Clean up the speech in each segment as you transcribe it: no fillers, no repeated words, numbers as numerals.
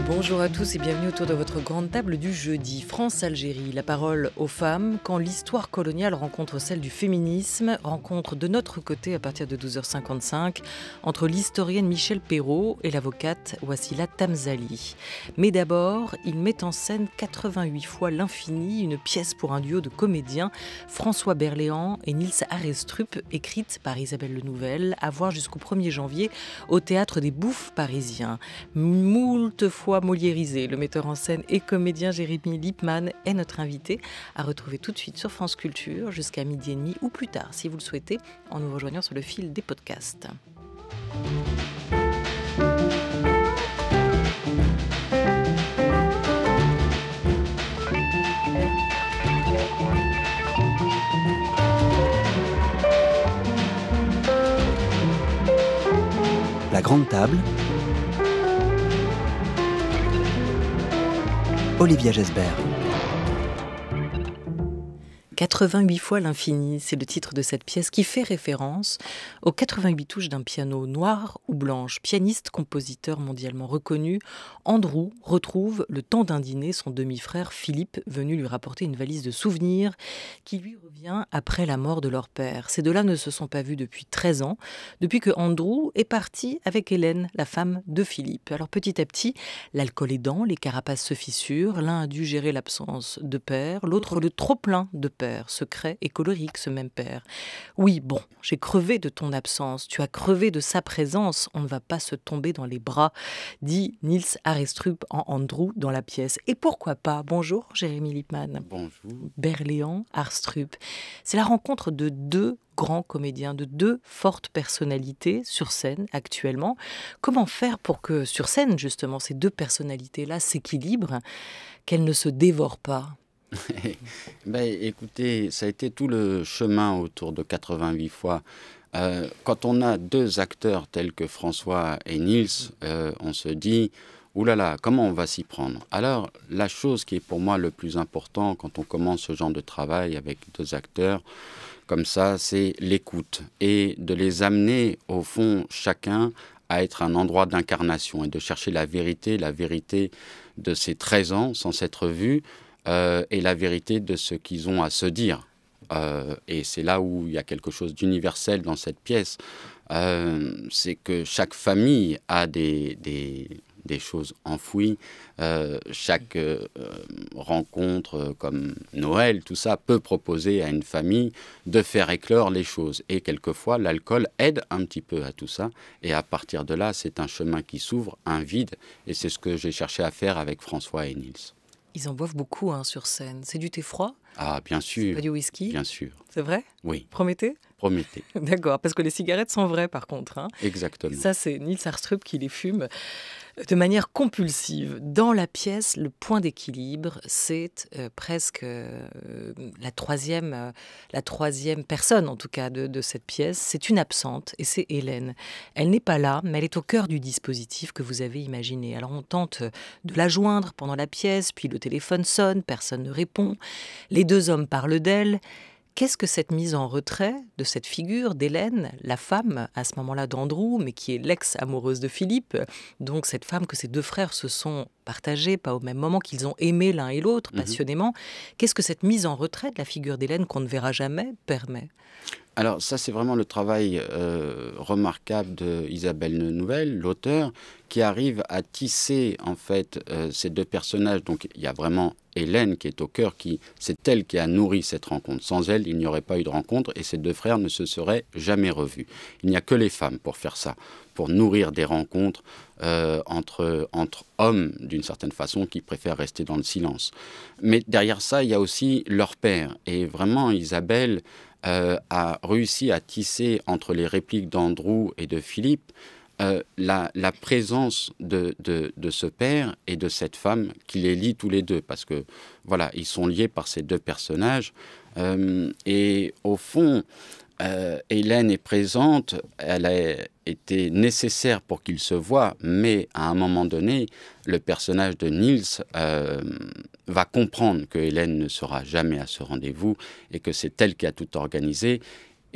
Bonjour à tous et bienvenue autour de votre grande table du jeudi. France-Algérie, la parole aux femmes, quand l'histoire coloniale rencontre celle du féminisme, rencontre de notre côté à partir de 12h55 entre l'historienne Michèle Perrault et l'avocate Wassila Tamzali. Mais d'abord, il met en scène 88 fois l'infini, une pièce pour un duo de comédiens, François Berléand et Nils Arestrup, écrite par Isabelle Lenouvelle, à voir jusqu'au 1er janvier au Théâtre des Bouffes parisiens. Moult fois moliérisé, le metteur en scène et comédien Jérémy Lippmann est notre invité à retrouver tout de suite sur France Culture jusqu'à 12h30 ou plus tard si vous le souhaitez en nous rejoignant sur le fil des podcasts. La grande table. Olivia Gesbert. 88 fois l'infini, c'est le titre de cette pièce qui fait référence aux 88 touches d'un piano noir ou blanche. Pianiste, compositeur mondialement reconnu, Andrew retrouve le temps d'un dîner son demi-frère Philippe, venu lui rapporter une valise de souvenirs qui lui revient après la mort de leur père. Ces deux-là ne se sont pas vus depuis 13 ans, depuis que Andrew est parti avec Hélène, la femme de Philippe. Alors petit à petit, l'alcool aidant, les carapaces se fissurent, l'un a dû gérer l'absence de père, l'autre le trop-plein de père. Secret et colorique, ce même père. Oui, bon, j'ai crevé de ton absence, tu as crevé de sa présence, on ne va pas se tomber dans les bras, dit Nils Arestrup en Andrew dans la pièce. Et pourquoi pas? Bonjour, Jérémy Lippmann. Bonjour. Berléand, Arestrup. C'est la rencontre de deux grands comédiens, de deux fortes personnalités sur scène actuellement. Comment faire pour que sur scène, justement, ces deux personnalités-là s'équilibrent, qu'elles ne se dévorent pas? Écoutez, ça a été tout le chemin autour de 88 fois. Quand on a deux acteurs tels que François et Nils, on se dit, oulala, comment on va s'y prendre? Alors, la chose qui est pour moi le plus important quand on commence ce genre de travail avec deux acteurs, comme ça, c'est l'écoute et de les amener, au fond, chacun à être un endroit d'incarnation et de chercher la vérité de ces 13 ans sans s'être vus, et la vérité de ce qu'ils ont à se dire. Et c'est là où il y a quelque chose d'universel dans cette pièce. C'est que chaque famille a des choses enfouies. Chaque rencontre comme Noël, tout ça, peut proposer à une famille de faire éclore les choses. Et quelquefois, l'alcool aide un petit peu à tout ça. Et à partir de là, c'est un chemin qui s'ouvre, un vide. Et c'est ce que j'ai cherché à faire avec François et Nils. Ils en boivent beaucoup sur scène. C'est du thé froid? Ah, bien sûr. C'est pas du whisky? Bien sûr. C'est vrai? Oui. Promettez? Promettez. D'accord, parce que les cigarettes sont vraies par contre. Exactement. Ça, c'est Nils Arestrup qui les fume de manière compulsive. Dans la pièce, le point d'équilibre, c'est presque la troisième personne, en tout cas, de cette pièce. C'est une absente et c'est Hélène. Elle n'est pas là, mais elle est au cœur du dispositif que vous avez imaginé. Alors on tente de la joindre pendant la pièce, puis le téléphone sonne, personne ne répond. Les deux hommes parlent d'elle. Qu'est-ce que cette mise en retrait de cette figure d'Hélène, la femme à ce moment-là d'Andrew, mais qui est l'ex-amoureuse de Philippe, donc cette femme que ces deux frères se sont partagés, pas au même moment, qu'ils ont aimé l'un et l'autre passionnément, qu'est-ce que cette mise en retrait de la figure d'Hélène qu'on ne verra jamais permet? Alors ça, c'est vraiment le travail remarquable d'Isabelle Lenouvelle, l'auteur, qui arrive à tisser en fait ces deux personnages. Donc il y a vraiment Hélène qui est au cœur, c'est elle qui a nourri cette rencontre. Sans elle, il n'y aurait pas eu de rencontre et ces deux frères ne se seraient jamais revus. Il n'y a que les femmes pour faire ça, pour nourrir des rencontres entre hommes, d'une certaine façon, qui préfèrent rester dans le silence. Mais derrière ça, il y a aussi leur père. Et vraiment, Isabelle a réussi à tisser entre les répliques d'Andrew et de Philippe la présence de ce père et de cette femme qui les lie tous les deux, parce que voilà, ils sont liés par ces deux personnages. Et au fond, Hélène est présente, elle a été nécessaire pour qu'ils se voient, mais à un moment donné, le personnage de Nils va comprendre que Hélène ne sera jamais à ce rendez-vous et que c'est elle qui a tout organisé.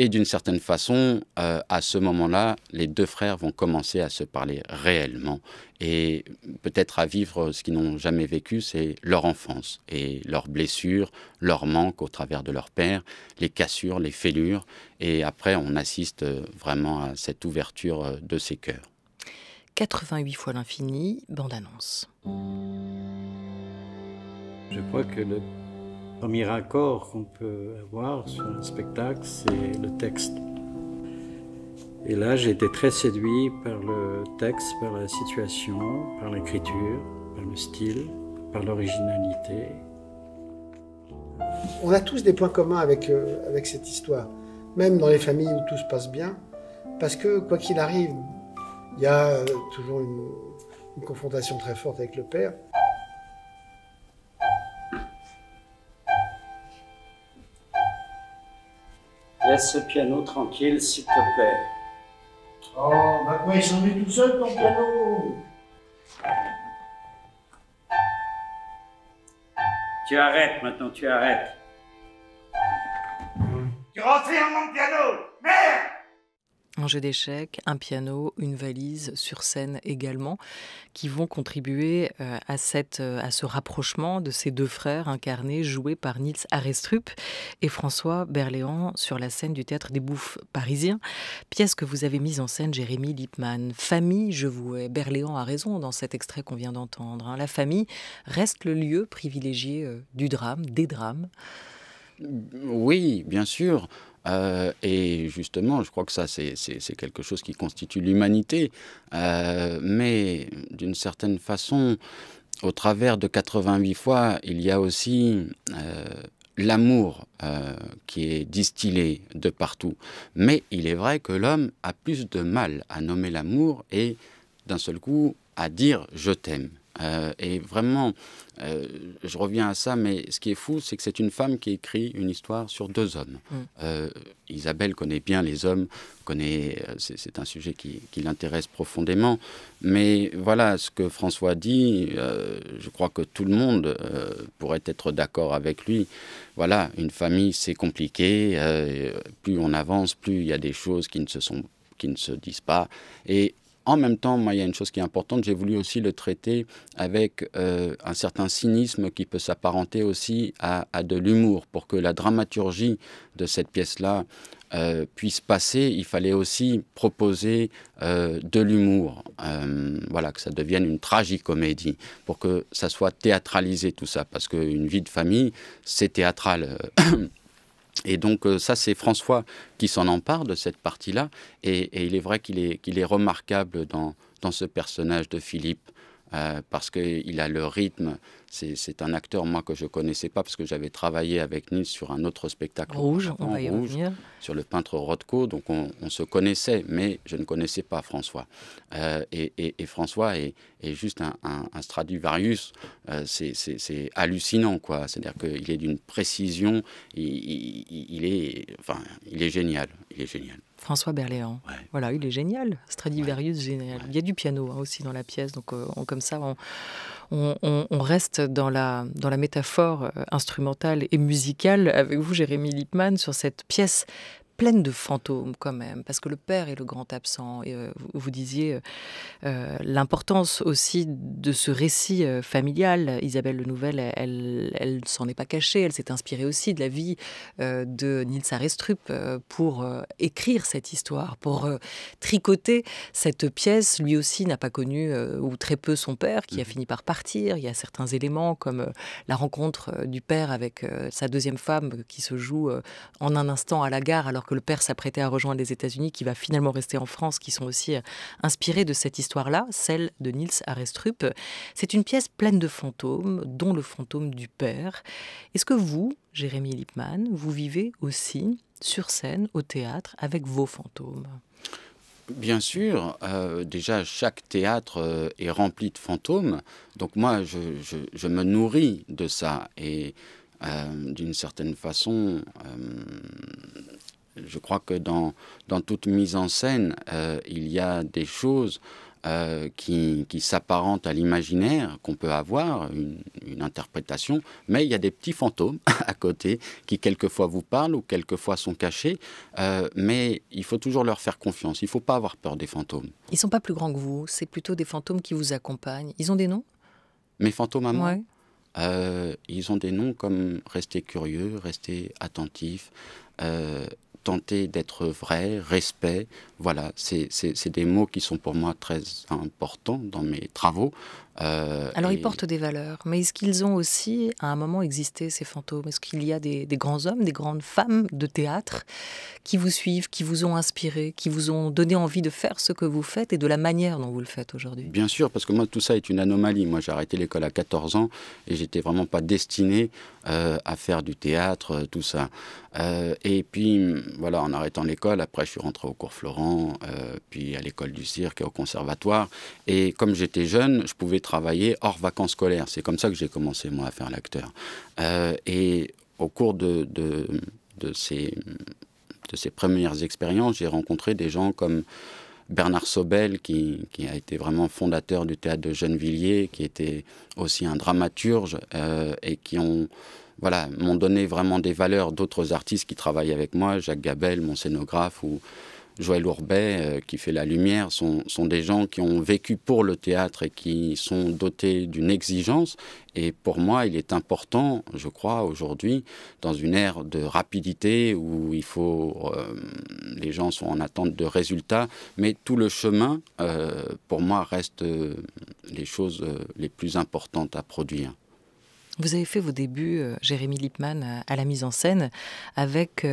Et d'une certaine façon, à ce moment-là, les deux frères vont commencer à se parler réellement et peut-être à vivre ce qu'ils n'ont jamais vécu, c'est leur enfance et leurs blessures, leurs manques au travers de leur père, les cassures, les fêlures. Et après, on assiste vraiment à cette ouverture de ces cœurs. 88 fois l'infini, bande-annonce. Je crois que le premier accord qu'on peut avoir sur un spectacle, c'est le texte. Et là, j'ai été très séduit par le texte, par la situation, par l'écriture, par le style, par l'originalité. On a tous des points communs avec cette histoire, même dans les familles où tout se passe bien, parce que quoi qu'il arrive, il y a toujours une confrontation très forte avec le père. Laisse ce piano tranquille, s'il te plaît. Oh, bah quoi, il s'en est tout seul, ton piano? Tu arrêtes maintenant, tu arrêtes. Tu rentres dans mon piano! Merde! Un jeu d'échecs, un piano, une valise sur scène également, qui vont contribuer à ce rapprochement de ces deux frères incarnés, joués par Niels Arestrup et François Berléand sur la scène du Théâtre des Bouffes parisien. Pièce que vous avez mise en scène, Jérémy Lippmann. Famille, je vous hais. Berléand a raison dans cet extrait qu'on vient d'entendre. La famille reste le lieu privilégié du drame, des drames. Oui, bien sûr. Et justement, je crois que ça, c'est quelque chose qui constitue l'humanité. Mais d'une certaine façon, au travers de 88 fois, il y a aussi l'amour qui est distillé de partout. Mais il est vrai que l'homme a plus de mal à nommer l'amour et d'un seul coup à dire « je t'aime ». Et vraiment, je reviens à ça, mais ce qui est fou, c'est que c'est une femme qui écrit une histoire sur deux hommes. Isabelle connaît bien les hommes, c'est un sujet qui l'intéresse profondément. Mais voilà, ce que François dit, je crois que tout le monde pourrait être d'accord avec lui. Voilà, une famille, c'est compliqué. Plus on avance, plus il y a des choses qui ne se disent pas. Et en même temps, moi, il y a une chose qui est importante, j'ai voulu aussi le traiter avec un certain cynisme qui peut s'apparenter aussi à de l'humour. Pour que la dramaturgie de cette pièce-là puisse passer, il fallait aussi proposer de l'humour. Voilà, que ça devienne une tragicomédie, pour que ça soit théâtralisé tout ça, parce qu'une vie de famille, c'est théâtral. Et donc ça, c'est François qui s'en empare de cette partie-là. Et il est vrai qu'il est remarquable dans ce personnage de Philippe, parce qu'il a le rythme. C'est un acteur, moi, que je ne connaissais pas, parce que j'avais travaillé avec Niels sur un autre spectacle. Rouge, on va y revenir. Sur le peintre Rothko, donc on se connaissait, mais je ne connaissais pas François. Et François est juste un Stradivarius, c'est hallucinant, quoi. C'est-à-dire qu'il est d'une précision, il est génial, il est génial. François Berléand, ouais. Voilà, il est génial, Stradivarius, ouais. Génial. Ouais. Il y a du piano aussi dans la pièce, donc comme ça, on reste dans la métaphore instrumentale et musicale avec vous, Jérémy Lippmann, sur cette pièce pleine de fantômes quand même, parce que le père est le grand absent. Et vous disiez l'importance aussi de ce récit familial. Isabelle Le Nouvel, elle s'en est pas cachée, elle s'est inspirée aussi de la vie de Niels Arestrup pour écrire cette histoire, pour tricoter cette pièce. Lui aussi n'a pas connu ou très peu son père, qui a fini par partir. Il y a certains éléments comme la rencontre du père avec sa deuxième femme qui se joue en un instant à la gare, alors que le père s'apprêtait à rejoindre les États-Unis, qui va finalement rester en France, qui sont aussi inspirés de cette histoire-là, celle de Niels Arestrup. C'est une pièce pleine de fantômes, dont le fantôme du père. Est-ce que vous, Jérémy Lippmann, vous vivez aussi sur scène, au théâtre, avec vos fantômes ? Bien sûr, déjà chaque théâtre est rempli de fantômes, donc moi je me nourris de ça et d'une certaine façon, je crois que dans toute mise en scène, il y a des choses qui s'apparente à l'imaginaire qu'on peut avoir, une interprétation, mais il y a des petits fantômes à côté qui quelquefois vous parlent ou quelquefois sont cachés, mais il faut toujours leur faire confiance, il ne faut pas avoir peur des fantômes. Ils ne sont pas plus grands que vous, c'est plutôt des fantômes qui vous accompagnent. Ils ont des noms? Mes fantômes à moi, Ouais. ils ont des noms comme rester curieux, rester attentif, tenter d'être vrai, respect. Voilà, c'est des mots qui sont pour moi très importants dans mes travaux. Alors ils portent des valeurs, mais est-ce qu'ils ont aussi à un moment existé, ces fantômes? Est-ce qu'il y a des grands hommes, des grandes femmes de théâtre qui vous suivent, qui vous ont inspiré, qui vous ont donné envie de faire ce que vous faites et de la manière dont vous le faites aujourd'hui? Bien sûr, parce que moi, tout ça est une anomalie. Moi, j'ai arrêté l'école à 14 ans et j'étais vraiment pas destiné à faire du théâtre, tout ça. Et puis, voilà, en arrêtant l'école, après, je suis rentré au cours Florent, puis à l'école du cirque et au conservatoire. Et comme j'étais jeune, je pouvais travailler hors vacances scolaires. C'est comme ça que j'ai commencé, moi, à faire l'acteur. Et au cours de ces premières expériences, j'ai rencontré des gens comme Bernard Sobel, qui a été vraiment fondateur du théâtre de Gennevilliers, qui était aussi un dramaturge, et qui m'ont donné vraiment des valeurs d'autres artistes qui travaillent avec moi, Jacques Gabel, mon scénographe, ou Joël Ourbet, qui fait la lumière, sont des gens qui ont vécu pour le théâtre et qui sont dotés d'une exigence. Et pour moi, il est important, je crois, aujourd'hui, dans une ère de rapidité où les gens sont en attente de résultats, mais tout le chemin, pour moi, reste les choses les plus importantes à produire. Vous avez fait vos débuts, Jérémy Lippmann, à la mise en scène avec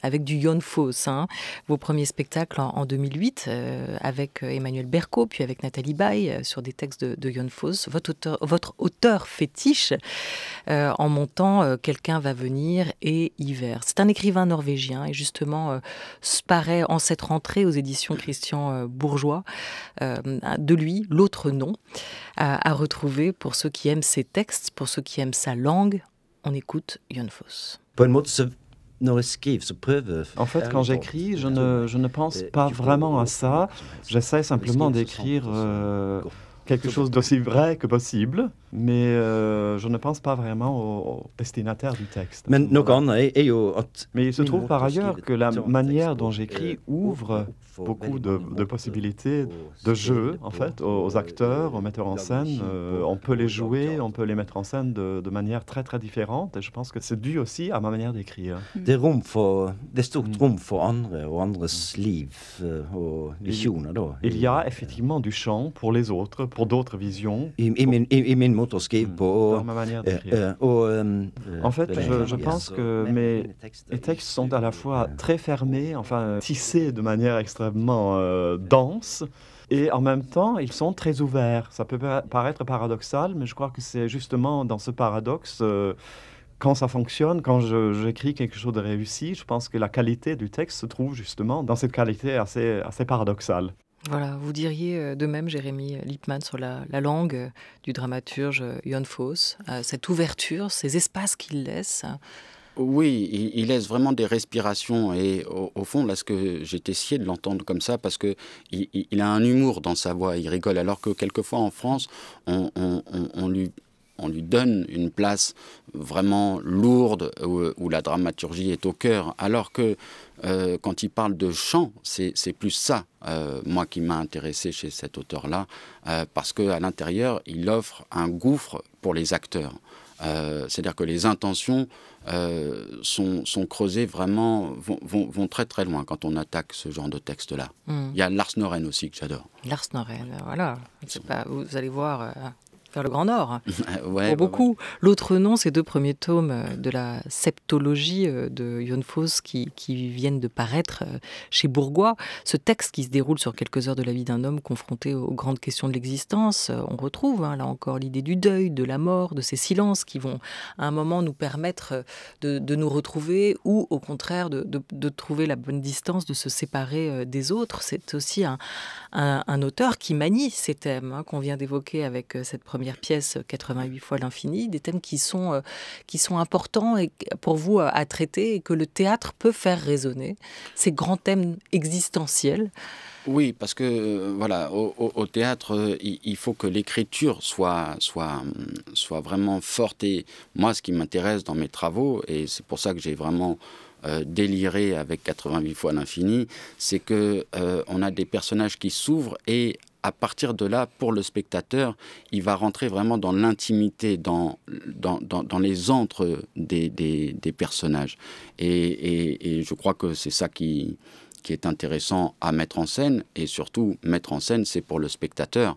du Jon Fosse. Vos premiers spectacles en 2008 avec Emmanuel Berco, puis avec Nathalie Baye sur des textes de Jon Fosse. Votre auteur fétiche en montant Quelqu'un va venir et Hiver. C'est un écrivain norvégien et justement paraît en cette rentrée aux éditions Christian Bourgeois. De lui, L'autre nom, à retrouver pour ceux qui aiment ses textes, pour ceux qui aiment sa langue. On écoute Jon Fosse. En fait, quand j'écris, je ne pense pas vraiment à ça. J'essaie simplement d'écrire quelque chose d'aussi vrai que possible, mais je ne pense pas vraiment au destinataire du texte. Voilà. Mais il se trouve par ailleurs que la manière dont j'écris ouvre beaucoup de possibilités de jeu, en fait, aux acteurs, aux metteurs en scène. On peut les jouer, on peut les mettre en scène de manière très très différente, et je pense que c'est dû aussi à ma manière d'écrire. Det är stort rum för andra och andras liv och visioner då. Il y a effectivement du champ pour les autres, pour d'autres visions. I min måte att skriva på. Dans ma manière d'écrire. En fait, je pense que mes textes sont à la fois très fermés, enfin tissés de manière extrêmement dense, et en même temps, ils sont très ouverts. Ça peut paraître paradoxal, mais je crois que c'est justement dans ce paradoxe, quand ça fonctionne, quand j'écris quelque chose de réussi, je pense que la qualité du texte se trouve justement dans cette qualité assez paradoxale. Voilà, vous diriez de même, Jérémy Lippmann, sur la langue du dramaturge Jon Fosse, cette ouverture, ces espaces qu'il laisse. Oui, il laisse vraiment des respirations, et au fond, là, ce que j'étais scié de l'entendre comme ça, parce que il a un humour dans sa voix, il rigole, alors que quelquefois en France, on lui donne une place vraiment lourde où la dramaturgie est au cœur, alors que quand il parle de chant, c'est plus ça, moi, qui m'a intéressé chez cet auteur-là, parce qu'à l'intérieur, il offre un gouffre pour les acteurs. C'est-à-dire que les intentions sont creusées vraiment, vont très très loin quand on attaque ce genre de texte-là. Il y a Lars Norén aussi que j'adore. Lars Norén, voilà. Vous allez voir vers le Grand Nord, ouais, pour beaucoup. Ouais. L'autre nom, ces deux premiers tomes de la septologie de Jon Fosse qui viennent de paraître chez Bourgeois. Ce texte qui se déroule sur quelques heures de la vie d'un homme confronté aux grandes questions de l'existence. On retrouve là encore l'idée du deuil, de la mort, de ces silences qui vont à un moment nous permettre de nous retrouver, ou au contraire de trouver la bonne distance, de se séparer des autres. C'est aussi un auteur qui manie ces thèmes qu'on vient d'évoquer avec cette première première pièce, 88 fois l'infini, des thèmes qui sont importants et pour vous à traiter et que le théâtre peut faire résonner, ces grands thèmes existentiels. Oui, parce que voilà, au théâtre, il faut que l'écriture soit vraiment forte. Et moi, ce qui m'intéresse dans mes travaux, et c'est pour ça que j'ai vraiment déliré avec 88 fois l'infini, c'est que on a des personnages qui s'ouvrent et à partir de là, pour le spectateur, il va rentrer vraiment dans l'intimité, dans les antres des personnages. Et je crois que c'est ça qui est intéressant à mettre en scène, et surtout mettre en scène, c'est pour le spectateur,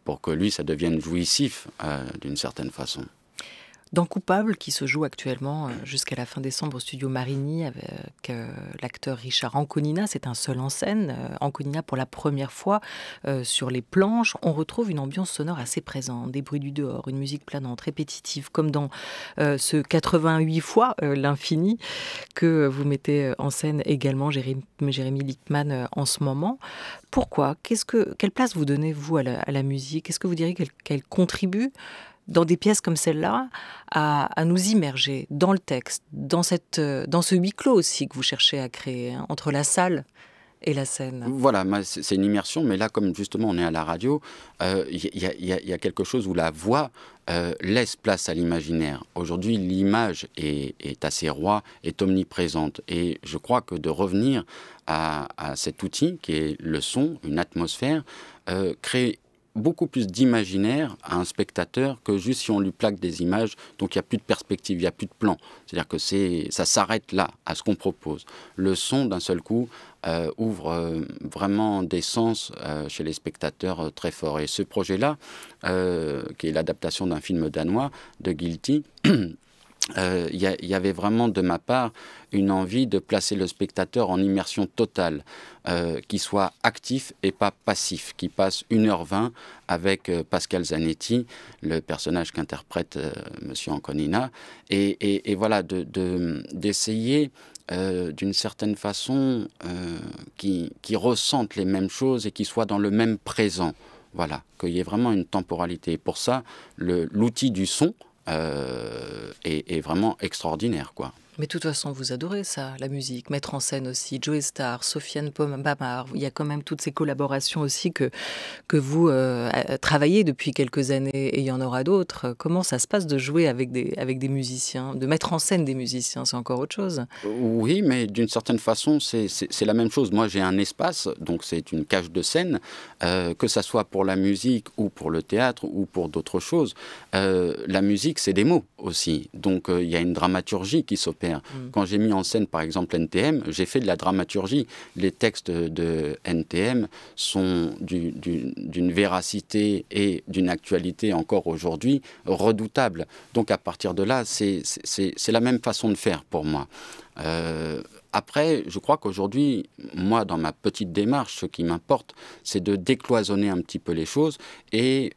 pour que lui, ça devienne jouissif d'une certaine façon. Dans Coupable, qui se joue actuellement jusqu'à la fin décembre au studio Marigny avec l'acteur Richard Anconina, c'est un seul en scène. Anconina pour la première fois sur les planches. On retrouve une ambiance sonore assez présente, des bruits du dehors, une musique planante, répétitive, comme dans ce 88 fois l'infini que vous mettez en scène également, Jérémy Lichtman, en ce moment. Pourquoi ? Quelle place vous donnez, vous, à la musique ? Est-ce que vous diriez qu'elle contribue dans des pièces comme celle-là, à nous immerger dans le texte, dans ce huis clos aussi que vous cherchez à créer, hein, entre la salle et la scène. Voilà, c'est une immersion, mais là, comme justement on est à la radio, y a quelque chose où la voix laisse place à l'imaginaire. Aujourd'hui, l'image est assez roi, est omniprésente. Et je crois que de revenir à cet outil qui est le son, une atmosphère, crée beaucoup plus d'imaginaire à un spectateur que juste si on lui plaque des images. Donc il n'y a plus de perspective, il n'y a plus de plan. C'est-à-dire que ça s'arrête là, à ce qu'on propose. Le son, d'un seul coup, ouvre vraiment des sens chez les spectateurs très forts. Et ce projet-là, qui est l'adaptation d'un film danois, de Guilty, il y avait vraiment de ma part une envie de placer le spectateur en immersion totale, qui soit actif et pas passif, qui passe 1h20 avec Pascal Zanetti, le personnage qu'interprète Monsieur Anconina, et voilà, d'essayer d'une certaine façon qui ressentent les mêmes choses et qui soient dans le même présent. Voilà, qu'il y ait vraiment une temporalité. Et pour ça, l'outil du son est vraiment extraordinaire, quoi. Mais de toute façon, vous adorez ça, la musique, mettre en scène aussi, Joe Starr, Sofiane Pamar. Il y a quand même toutes ces collaborations aussi que vous travaillez depuis quelques années, et il y en aura d'autres. Comment ça se passe de jouer avec des musiciens, de mettre en scène des musiciens? C'est encore autre chose. Oui, mais d'une certaine façon, c'est la même chose. Moi, j'ai un espace, donc c'est une cage de scène, que ça soit pour la musique ou pour le théâtre ou pour d'autres choses. La musique, c'est des mots aussi. Donc, il y a une dramaturgie qui s'opère. Quand j'ai mis en scène, par exemple, NTM, j'ai fait de la dramaturgie. Les textes de NTM sont d'une véracité et d'une actualité encore aujourd'hui redoutable. Donc, à partir de là, c'est la même façon de faire pour moi. Après, je crois qu'aujourd'hui, moi, dans ma petite démarche, ce qui m'importe, c'est de décloisonner un petit peu les choses et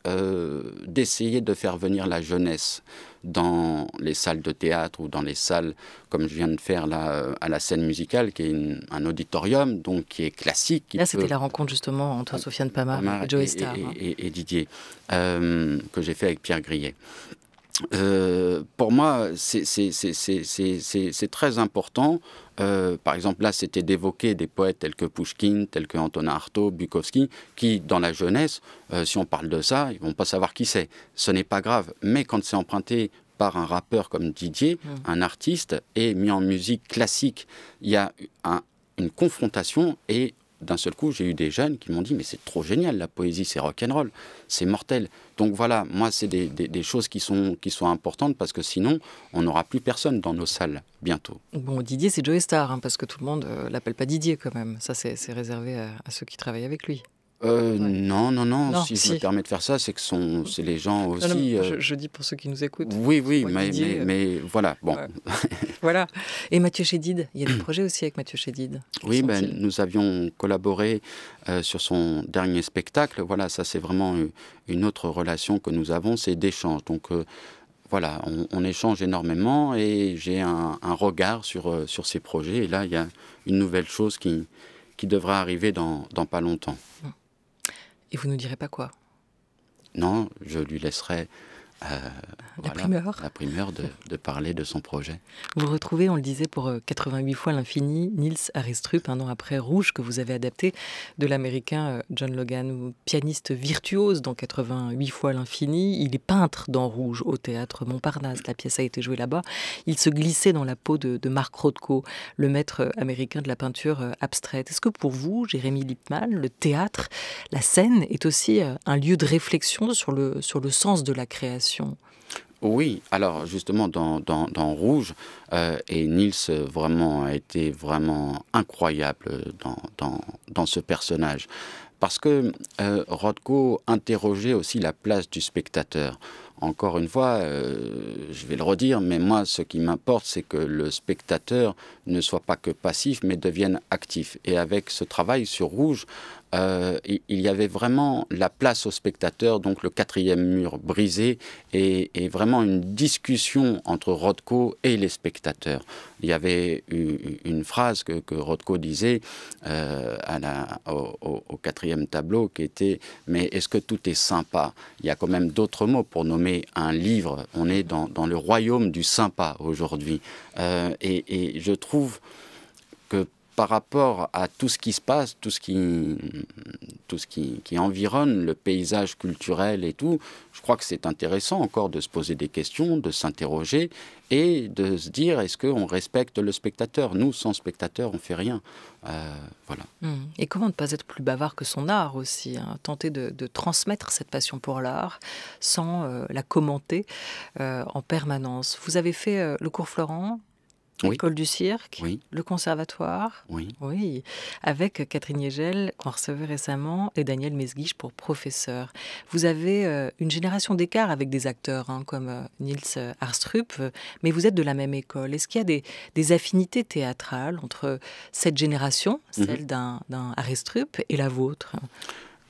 d'essayer de faire venir la jeunesse dans les salles de théâtre ou dans les salles, comme je viens de faire là, à la scène musicale, qui est un auditorium, donc qui est classique. Là, c'était la rencontre justement entre Sofiane Pamar et Joe Starr. Et Didier, que j'ai fait avec Pierre Grillet. Pour moi, c'est très important. Par exemple, là, c'était d'évoquer des poètes tels que Pouchkine, tels que Antonin Artaud, Bukowski, qui, dans la jeunesse, si on parle de ça, ils ne vont pas savoir qui c'est. Ce n'est pas grave. Mais quand c'est emprunté par un rappeur comme Didier, un artiste, et mis en musique classique, il y a une confrontation et d'un seul coup, j'ai eu des jeunes qui m'ont dit « mais c'est trop génial, la poésie, c'est rock'n'roll, c'est mortel ». Donc voilà, moi, c'est des choses qui sont importantes parce que sinon, on n'aura plus personne dans nos salles bientôt. Bon, Didier, c'est Joe Starr, hein, parce que tout le monde l'appelle pas Didier quand même. Ça, c'est réservé à ceux qui travaillent avec lui. Ouais. Non, si je me permets de faire ça, c'est que c'est les gens aussi... Non, je dis pour ceux qui nous écoutent. Oui, mais voilà, bon. Ouais. Voilà. Et Mathieu Chédid, il y a des projets aussi avec Mathieu Chédid. Oui, nous avions collaboré sur son dernier spectacle. Voilà, ça c'est vraiment une autre relation que nous avons, c'est d'échange. Donc voilà, on échange énormément et j'ai un regard sur ces projets. Et là, il y a une nouvelle chose qui devra arriver dans pas longtemps. Et vous ne nous direz pas quoi? Non, je lui laisserai la primeur de parler de son projet. Vous retrouvez, on le disait, pour 88 fois l'infini, Niels Arestrup, un an après Rouge, que vous avez adapté de l'américain John Logan, pianiste virtuose dans 88 fois l'infini. Il est peintre dans Rouge, au théâtre Montparnasse. La pièce a été jouée là-bas. Il se glissait dans la peau de Mark Rothko, le maître américain de la peinture abstraite. Est-ce que pour vous, Jérémy Lippmann, le théâtre, la scène est aussi un lieu de réflexion sur le sens de la création ? Oui, alors justement dans Rouge, et Niels vraiment a été vraiment incroyable dans ce personnage. Parce que Rothko interrogeait aussi la place du spectateur. Encore une fois, je vais le redire, mais moi, ce qui m'importe, c'est que le spectateur ne soit pas que passif, mais devienne actif. Et avec ce travail sur Rouge, il y avait vraiment la place au spectateur, donc le 4e mur brisé, et vraiment une discussion entre Rothko et les spectateurs. Il y avait une phrase que Rothko disait au 4e tableau qui était « Mais est-ce que tout est sympa ?» Il y a quand même d'autres mots pour nommer un livre. On est dans le royaume du sympa aujourd'hui. Et je trouve que par rapport à tout ce qui se passe, tout ce qui environne le paysage culturel et tout, je crois que c'est intéressant encore de se poser des questions, de s'interroger et de se dire est-ce qu'on respecte le spectateur ? Nous, sans spectateur, on ne fait rien. Voilà. Et comment ne pas être plus bavard que son art aussi, hein, tenter de transmettre cette passion pour l'art sans la commenter en permanence. Vous avez fait le cours Florent ? Oui. L'école du cirque, oui. Le conservatoire, oui, avec Catherine Yegel, qu'on recevait récemment, et Daniel Mesguich pour professeur. Vous avez une génération d'écart avec des acteurs comme Niels Arestrup, mais vous êtes de la même école. Est-ce qu'il y a des affinités théâtrales entre cette génération, celle d'un Arestrup, et la vôtre ?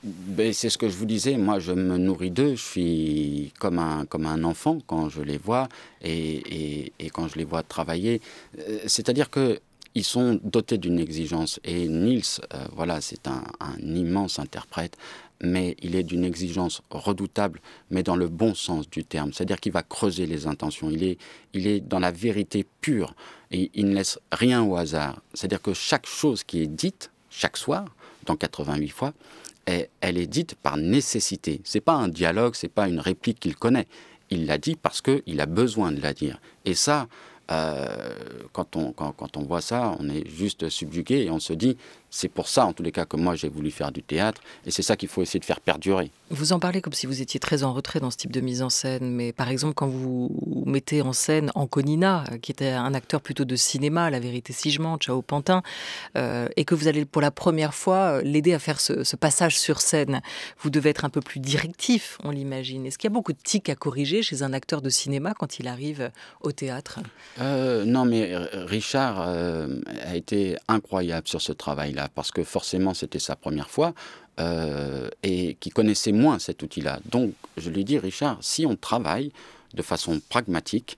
Ben, c'est ce que je vous disais, moi je me nourris d'eux, je suis comme un enfant quand je les vois et quand je les vois travailler. C'est-à-dire qu'ils sont dotés d'une exigence et Niels, voilà, c'est un immense interprète, mais il est d'une exigence redoutable, mais dans le bon sens du terme. C'est-à-dire qu'il va creuser les intentions, il est dans la vérité pure et il ne laisse rien au hasard. C'est-à-dire que chaque chose qui est dite, chaque soir, dans 88 fois, elle est dite par nécessité. Ce n'est pas un dialogue, ce n'est pas une réplique qu'il connaît. Il l'a dit parce qu'il a besoin de la dire. Et ça, quand on voit ça, on est juste subjugué et on se dit, c'est pour ça en tous les cas que moi j'ai voulu faire du théâtre et c'est ça qu'il faut essayer de faire perdurer. Vous en parlez comme si vous étiez très en retrait dans ce type de mise en scène, mais par exemple quand vous mettez en scène Anconina, qui était un acteur plutôt de cinéma, La vérité si je mens, Ciao Pantin, et que vous allez pour la première fois l'aider à faire ce passage sur scène, vous devez être un peu plus directif, on l'imagine. Est-ce qu'il y a beaucoup de tics à corriger chez un acteur de cinéma quand il arrive au théâtre ? Non, mais Richard a été incroyable sur ce travail-là, parce que forcément c'était sa première fois et qui connaissait moins cet outil-là. Donc je lui dis, Richard, si on travaille de façon pragmatique,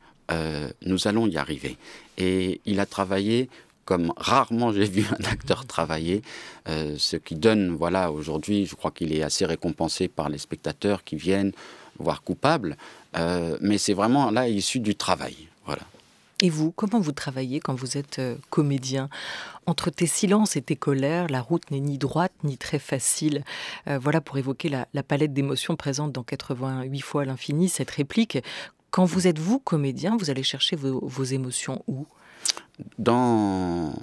nous allons y arriver. Et il a travaillé comme rarement j'ai vu un acteur travailler, ce qui donne, voilà, aujourd'hui, je crois qu'il est assez récompensé par les spectateurs qui viennent voir coupable, mais c'est vraiment là issu du travail, voilà. Et vous, comment vous travaillez quand vous êtes comédien ? Entre tes silences et tes colères, la route n'est ni droite ni très facile. Voilà pour évoquer la palette d'émotions présente dans 88 fois l'infini, cette réplique. Quand vous êtes vous, comédien, vous allez chercher vos émotions où ? Dans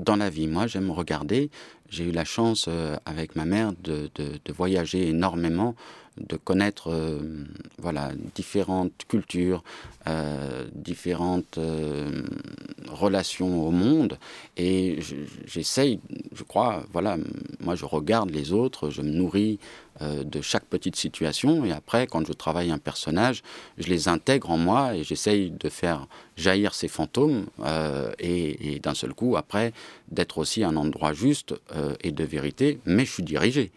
la vie, moi j'aime regarder. J'ai eu la chance avec ma mère de voyager énormément, de connaître voilà, différentes cultures, différentes relations au monde. Et j'essaye, je crois, voilà, moi je regarde les autres, je me nourris de chaque petite situation. Et après, quand je travaille un personnage, je les intègre en moi et j'essaye de faire jaillir ces fantômes et d'un seul coup, après, d'être aussi un endroit juste et de vérité, mais je suis dirigé.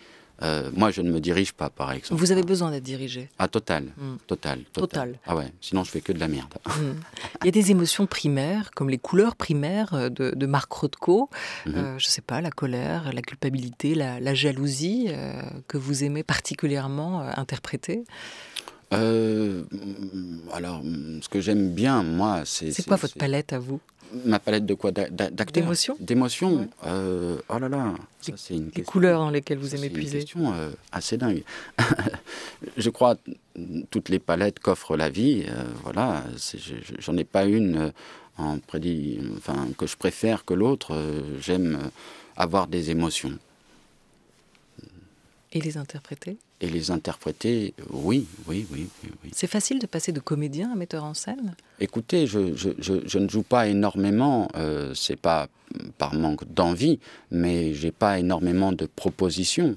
Moi, je ne me dirige pas, par exemple. Vous avez besoin d'être dirigé. Ah, total. Ah ouais, sinon je fais que de la merde. Il y a des émotions primaires, comme les couleurs primaires de Marc Rothko. Je ne sais pas, la colère, la culpabilité, la jalousie, que vous aimez particulièrement interpréter. Alors, ce que j'aime bien, moi, c'est... C'est quoi votre palette à vous? Ma palette de quoi? D'acteurs? D'émotions? D'émotions. Oh là là, ça c'est une question... Les couleurs dans lesquelles vous aimez puiser. C'est une question assez dingue. Je crois toutes les palettes qu'offre la vie, voilà, j'en ai pas une que je préfère que l'autre. J'aime avoir des émotions. Et les interpréter? Et les interpréter, oui. C'est facile de passer de comédien à metteur en scène? Écoutez, je ne joue pas énormément, c'est pas par manque d'envie, mais j'ai pas énormément de propositions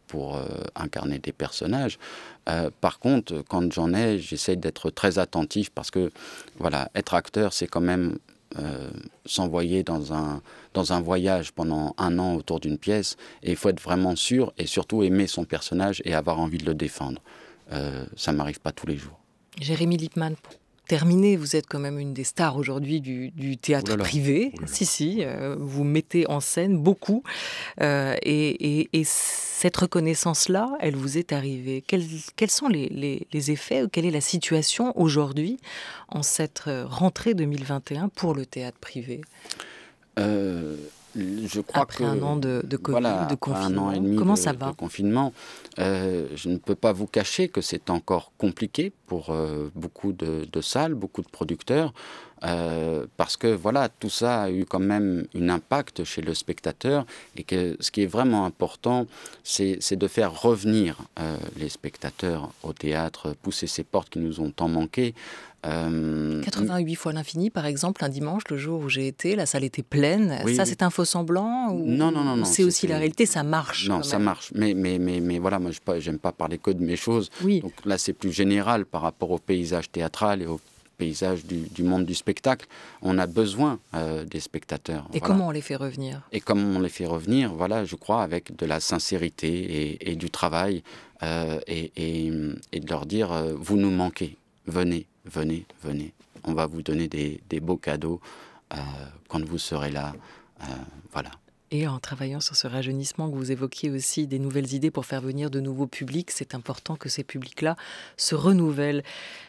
pour incarner des personnages. Par contre, quand j'en ai, j'essaie d'être très attentif parce que, voilà, être acteur, c'est quand même s'envoyer dans un voyage pendant 1 an autour d'une pièce, et il faut être vraiment sûr et surtout aimer son personnage et avoir envie de le défendre. Ça ne m'arrive pas tous les jours. Jérémy Lippmann, pour terminer, vous êtes quand même une des stars aujourd'hui du théâtre privé. Si, vous mettez en scène beaucoup. Et cette reconnaissance-là, elle vous est arrivée. Quels sont les effets, quelle est la situation aujourd'hui en cette rentrée 2021 pour le théâtre privé? Je crois après un an de Covid, voilà, de confinement, un an et demi comment ça va? de confinement, je ne peux pas vous cacher que c'est encore compliqué pour beaucoup de salles, beaucoup de producteurs, parce que voilà, tout ça a eu quand même un impact chez le spectateur, et que ce qui est vraiment important, c'est de faire revenir les spectateurs au théâtre, pousser ces portes qui nous ont tant manqué. 88 fois l'infini, par exemple, un dimanche, le jour où j'ai été, la salle était pleine. Oui, ça, c'est un faux semblant ou... Non. C'est aussi la réalité, ça marche. Non, ça marche. Mais voilà, moi, j'aime pas parler que de mes choses. Oui. Donc là, c'est plus général par rapport au paysage théâtral et au paysage du monde du spectacle. On a besoin des spectateurs. Et comment on les fait revenir? Et comment on les fait revenir, voilà, je crois, avec de la sincérité et du travail, et de leur dire, vous nous manquez, venez. On va vous donner des beaux cadeaux quand vous serez là. Voilà. Et en travaillant sur ce rajeunissement que vous évoquiez aussi, des nouvelles idées pour faire venir de nouveaux publics, c'est important que ces publics-là se renouvellent.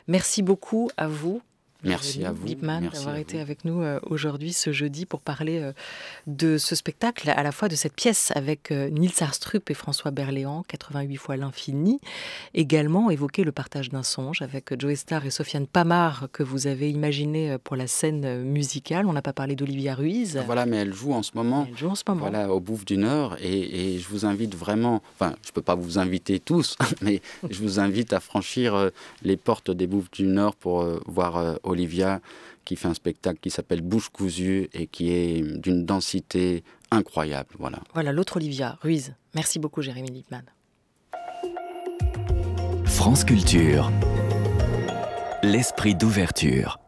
Merci beaucoup à vous. Merci à vous. Lippmann, d'avoir été avec nous aujourd'hui, ce jeudi, pour parler de ce spectacle, à la fois de cette pièce avec Niels Arestrup et François Berléand, 88 fois l'infini. Également évoquer le partage d'un songe avec Joe Star et Sofiane Pamart, que vous avez imaginé pour la scène musicale. On n'a pas parlé d'Olivia Ruiz. Voilà, mais elle joue en ce moment. Voilà, au Bouffe du Nord. Et je vous invite vraiment, enfin, je ne peux pas vous inviter tous, mais je vous invite à franchir les portes des Bouffes du Nord pour voir Olivia, qui fait un spectacle qui s'appelle Bouche cousue et qui est d'une densité incroyable. Voilà, l'autre Olivia Ruiz. Merci beaucoup, Jérémy Lippmann. France Culture, l'esprit d'ouverture.